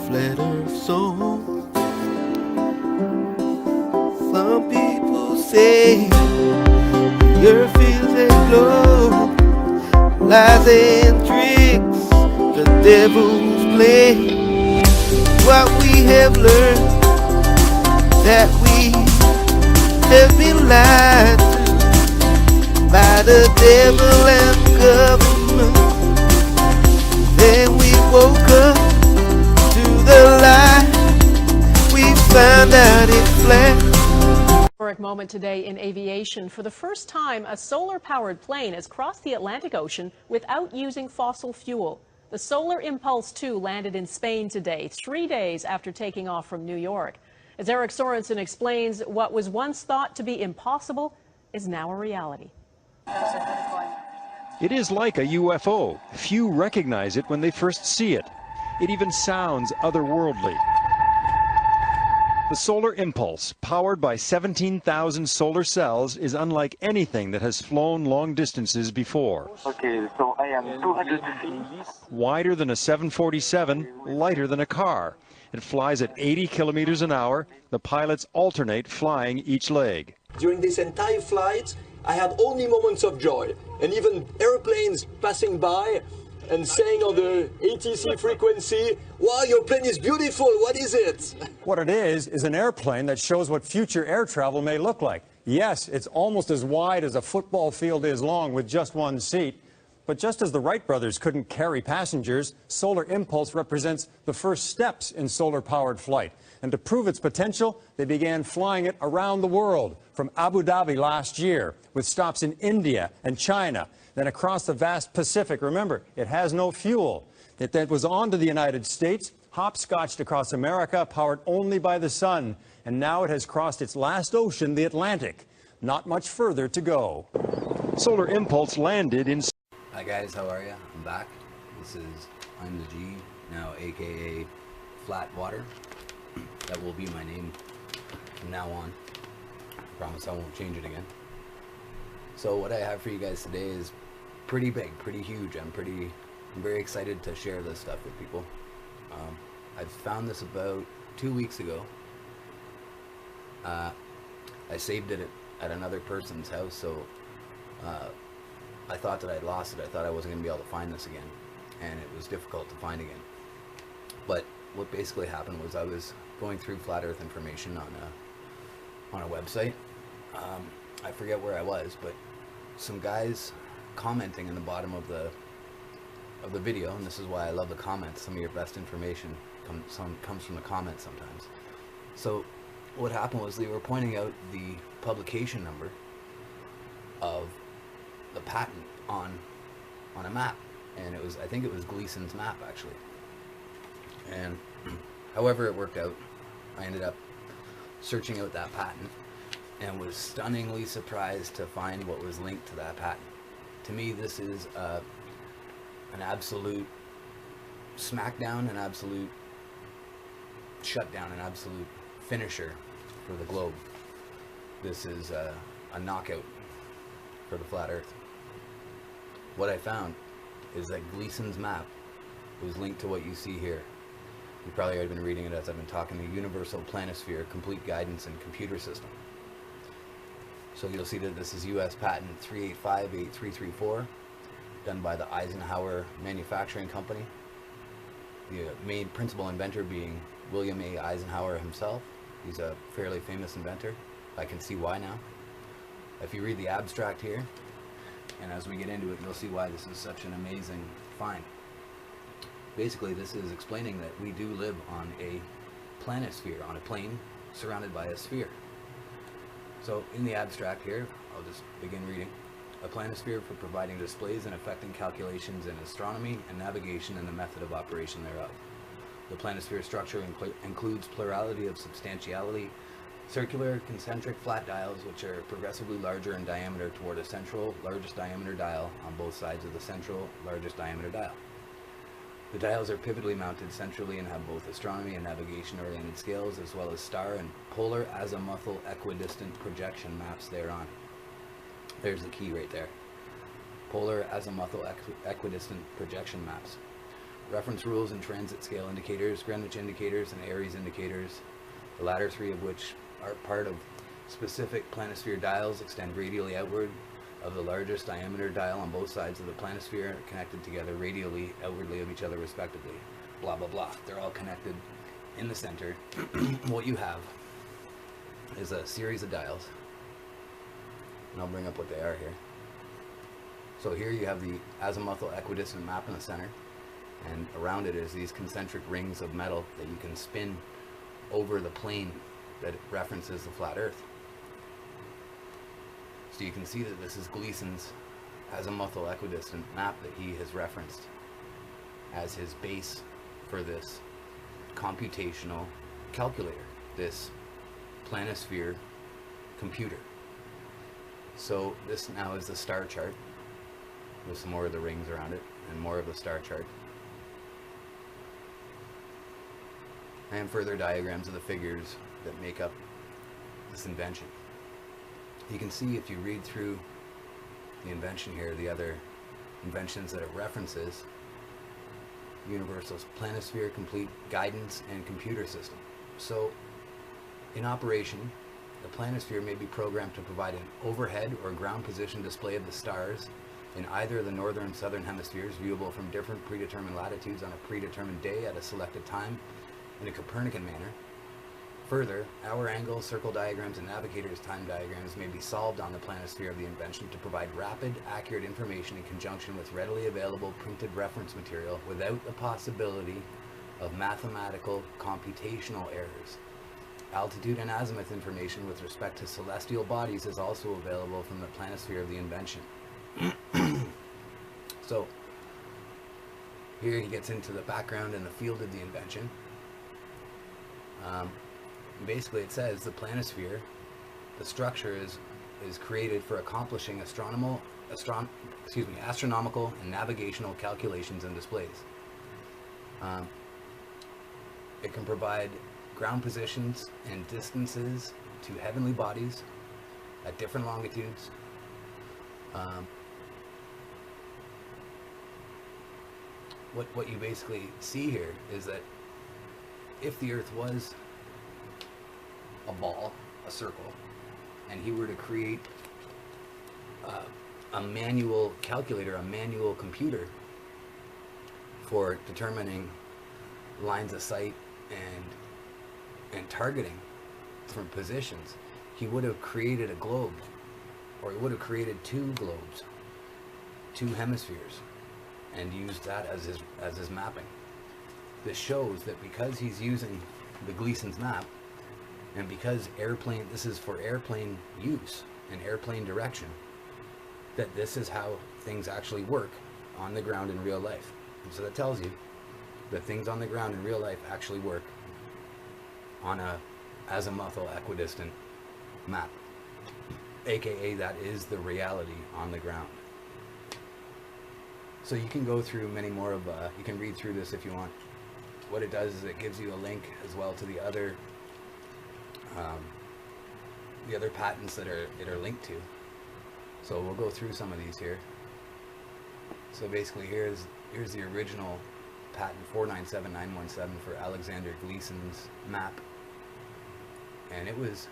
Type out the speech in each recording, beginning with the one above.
flat earth song. Some people say the earth is a globe, lies and tricks, the devil's play. What we have learned, that we have been lied to by the devil and government. Then we woke up to the light, we found out it's flat. Historic moment today in aviation. For the first time, a solar-powered plane has crossed the Atlantic Ocean without using fossil fuel. The Solar Impulse 2 landed in Spain today, 3 days after taking off from New York. As Eric Sorensen explains, what was once thought to be impossible is now a reality. It is like a UFO. Few recognize it when they first see it. It even sounds otherworldly. The Solar Impulse, powered by 17,000 solar cells, is unlike anything that has flown long distances before. Okay, so I am 200 feet. Wider than a 747, lighter than a car. It flies at 80 kilometers an hour. The pilots alternate flying each leg. During this entire flight, I had only moments of joy, and even airplanes passing by and saying on the ATC frequency, wow, your plane is beautiful, what is it? What it is an airplane that shows what future air travel may look like. Yes, it's almost as wide as a football field is long with just one seat. But just as the Wright brothers couldn't carry passengers, Solar Impulse represents the first steps in solar-powered flight. And to prove its potential, they began flying it around the world, from Abu Dhabi last year, with stops in India and China, then across the vast Pacific. Remember, it has no fuel. It then was on to the United States, hopscotched across America, powered only by the sun. And now it has crossed its last ocean, the Atlantic. Not much further to go. Solar Impulse landed in... Hi guys, how are you? I'm back. I'm the G, now aka Flat Water. That will be my name from now on. I promise I won't change it again. So what I have for you guys today is pretty big, pretty huge. I'm very excited to share this stuff with people. I found this about 2 weeks ago. I saved it at another person's house, so I thought that I'd lost it. I thought I wasn't going to be able to find this again, and it was difficult to find again. But what basically happened was I was going through flat earth information on a website. I forget where I was, but some guys commenting in the bottom of the video, and this is why I love the comments. Some of your best information comes from the comments sometimes. So what happened was they were pointing out the publication number of the patent on a map, and I think it was Gleason's map actually. And however it worked out, I ended up searching out that patent and was stunningly surprised to find what was linked to that patent. To me, this is an absolute smackdown, an absolute shutdown, an absolute finisher for the globe. This is a knockout for the flat earth. What I found is that Gleason's map was linked to what you see here. You probably already been reading it as I've been talking, the Universal Planisphere Complete Guidance and Computer System. So you'll see that this is US patent 3858334, done by the Eisenhower Manufacturing Company. The main principal inventor being William A. Eisenhower himself. He's a fairly famous inventor. I can see why now. If you read the abstract here, and as we get into it, you'll see why this is such an amazing find. Basically, this is explaining that we do live on a planisphere, on a plane surrounded by a sphere. So in the abstract here, I'll just begin reading. A planisphere for providing displays and affecting calculations in astronomy and navigation and the method of operation thereof. The planisphere structure includes plurality of substantiality, circular concentric flat dials which are progressively larger in diameter toward a central largest diameter dial on both sides of the central largest diameter dial. The dials are pivotally mounted centrally and have both astronomy and navigation oriented scales as well as star and polar azimuthal equidistant projection maps thereon. There's the key right there. Polar azimuthal equidistant projection maps. reference rules and transit scale indicators, Greenwich indicators, and Aries indicators, the latter three of which are part of specific planisphere dials, extend radially outward of the largest diameter dial on both sides of the planisphere, connected together radially outwardly of each other respectively. Blah, blah, blah. They're all connected in the center. What you have is a series of dials, and I'll bring up what they are here. So here you have the azimuthal equidistant map in the center, and around it is these concentric rings of metal that you can spin over the plane that references the flat Earth. So you can see that this is Gleason's azimuthal equidistant map that he has referenced as his base for this computational calculator, this planisphere computer. So this now is the star chart with some more of the rings around it and more of the star chart, and further diagrams of the figures that make up this invention. You can see, if you read through the invention here, the other inventions that it references: Universal Planisphere Complete Guidance and Computer System. So in operation, the planisphere may be programmed to provide an overhead or ground position display of the stars in either of the northern and southern hemispheres, viewable from different predetermined latitudes on a predetermined day at a selected time in a Copernican manner. Further, hour angles, circle diagrams, and navigator's time diagrams may be solved on the planisphere of the invention to provide rapid, accurate information in conjunction with readily available printed reference material without the possibility of mathematical computational errors. Altitude and azimuth information with respect to celestial bodies is also available from the planisphere of the invention. So here he gets into the background and the field of the invention. Basically it says the planisphere, the structure is created for accomplishing astronomical and navigational calculations and displays. It can provide ground positions and distances to heavenly bodies at different longitudes. What you basically see here is that if the Earth was a ball, a circle, and he were to create a manual calculator, a manual computer for determining lines of sight and targeting from positions, he would have created a globe, or he would have created two globes, two hemispheres, and used that as his mapping. This shows that because he's using the Gleason's map, and because this is for airplane use and airplane direction, that this is how things actually work on the ground in real life. And so that tells you that things on the ground in real life actually work on a azimuthal equidistant map, aka that is the reality on the ground. So you can go through many more of you can read through this if you want. What it does is it gives you a link as well to the other patents that are linked to. So we'll go through some of these here. So basically here's the original patent 497917 for Alexander Gleason's map. And this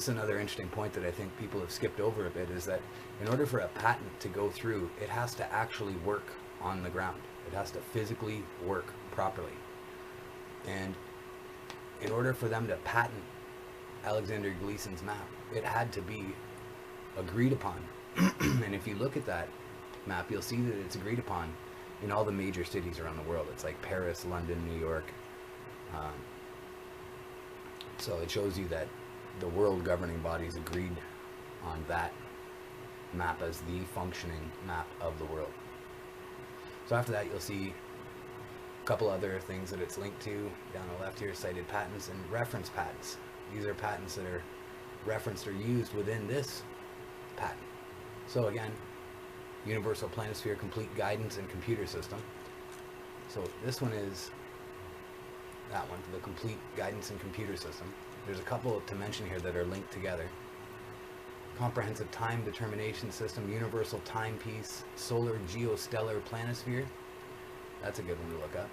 is another interesting point that I think people have skipped over a bit, is that in order for a patent to go through, it has to actually work on the ground. It has to physically work properly. And in order for them to patent Alexander Gleason's map, it had to be agreed upon. And if you look at that map, you'll see that it's agreed upon in all the major cities around the world. It's like Paris, London, New York. So it shows you that the world governing bodies agreed on that map as the functioning map of the world. So after that, you'll see a couple other things that it's linked to down the left here: cited patents and reference patents. These are patents that are referenced or used within this patent. So again, Universal Planisphere Complete Guidance and Computer System. So this one is that one, the Complete Guidance and Computer System. There's a couple to mention here that are linked together. Comprehensive Time Determination System, Universal Timepiece, Solar Geostellar Planisphere, That's a good one to look up.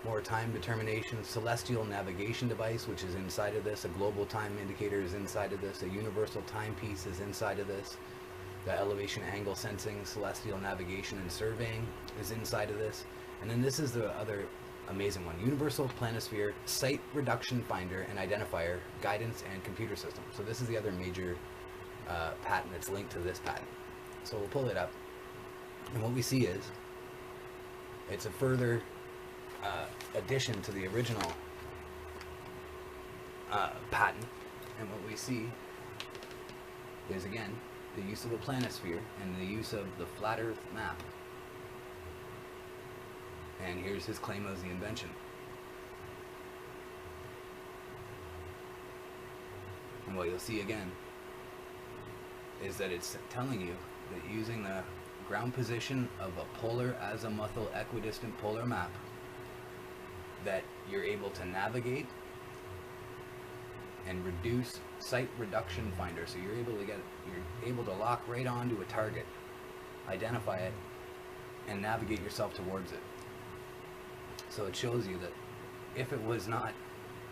More time determination, celestial navigation device, which is inside of this. A global time indicator is inside of this. A universal timepiece is inside of this. The elevation angle sensing, celestial navigation and surveying is inside of this. And then this is the other amazing one. Universal planisphere, site reduction finder and identifier, guidance and computer system. So this is the other major patent that's linked to this patent. So we'll pull it up. And what we see is, it's a further addition to the original patent, and what we see is, again, the use of a planisphere and the use of the flat earth map. And here's his claim as the invention. And what you'll see again is that it's telling you that using the ground position of a polar azimuthal equidistant polar map, that you're able to navigate and reduce site reduction finder. So you're able to lock right onto a target, identify it, and navigate yourself towards it. So it shows you that if it was not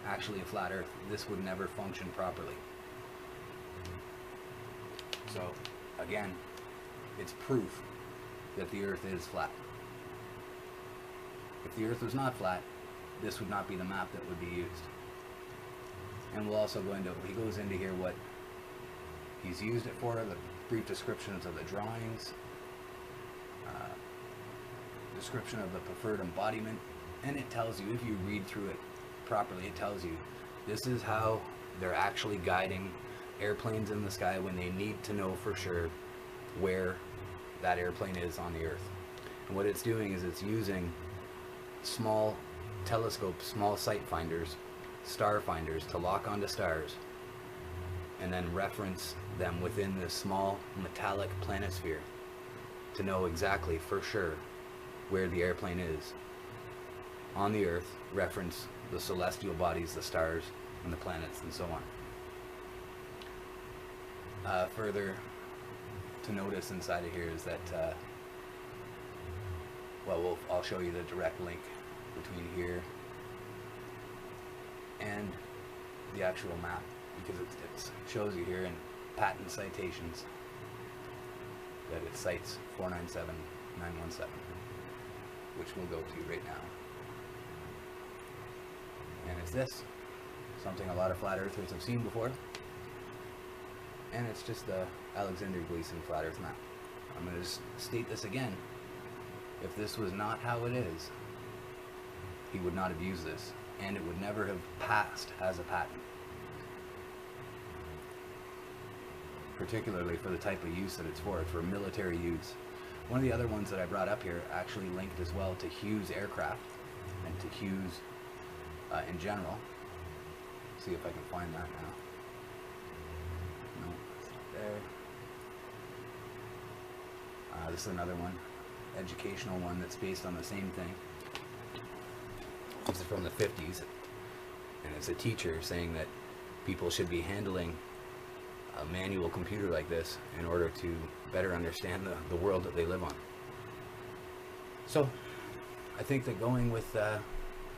actually a flat earth, this would never function properly. So again, it's proof that the earth is flat. If the earth was not flat, this would not be the map that would be used. And we'll also go into, he goes into here what he's used it for, the brief descriptions of the drawings, description of the preferred embodiment, and it tells you, if you read through it properly, it tells you this is how they're actually guiding airplanes in the sky when they need to know for sure where that airplane is on the earth. And what it's doing is it's using small telescopes, small sight finders, star finders, to lock onto stars and then reference them within this small metallic planisphere to know exactly for sure where the airplane is on the earth, reference the celestial bodies, the stars and the planets and so on. Further to notice inside of here is that I'll show you the direct link between here and the actual map, because it shows you here in patent citations that it cites 497917, which we'll go to right now. And it's this, something a lot of flat earthers have seen before, and it's just the Alexander Gleason flat earth map. I'm going to state this again. If this was not how it is, he would not have used this, and it would never have passed as a patent, particularly for the type of use that it's for military use. One of the other ones that I brought up here actually linked as well to Hughes aircraft and to Hughes in general. See if I can find that now. No, it's not there. This is another one, educational one that's based on the same thing. This is from the 50s, and it's a teacher saying that people should be handling a manual computer like this in order to better understand the world that they live on. So I think that going with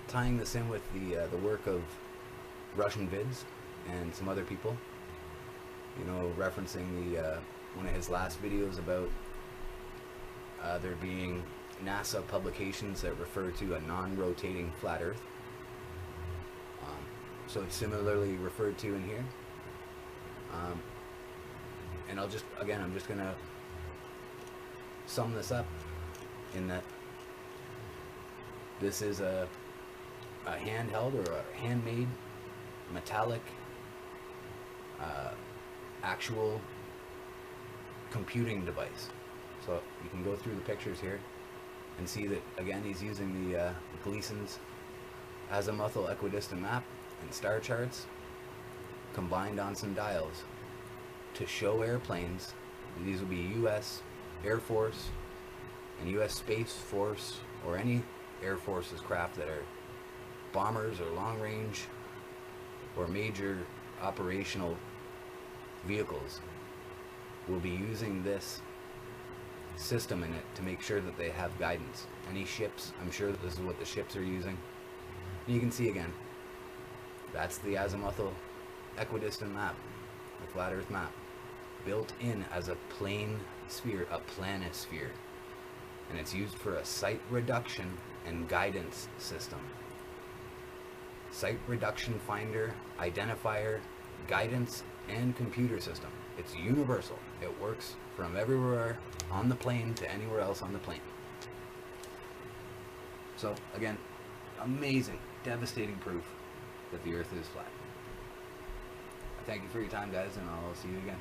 tying this in with the work of Russian Vids and some other people, you know, referencing the one of his last videos about there being NASA publications that refer to a non-rotating flat earth. So it's similarly referred to in here. And I'm just gonna sum this up in that this is a handheld or a handmade metallic actual computing device. So you can go through the pictures here and see that, again, he's using the Gleason's azimuthal equidistant map and star charts combined on some dials to show airplanes. These will be U.S. Air Force and U.S. Space Force, or any Air Force's craft that are bombers or long range or major operational vehicles will be using this system in it to make sure that they have guidance. Any ships, I'm sure this is what the ships are using. And you can see again, that's the azimuthal equidistant map, the flat earth map, built in as a plane sphere, a planisphere. And it's used for a site reduction and guidance system. Site reduction finder, identifier, guidance, and computer system. It's universal. It works from everywhere on the plane to anywhere else on the plane. So again, amazing, devastating proof that the Earth is flat. I thank you for your time, guys, and I'll see you again.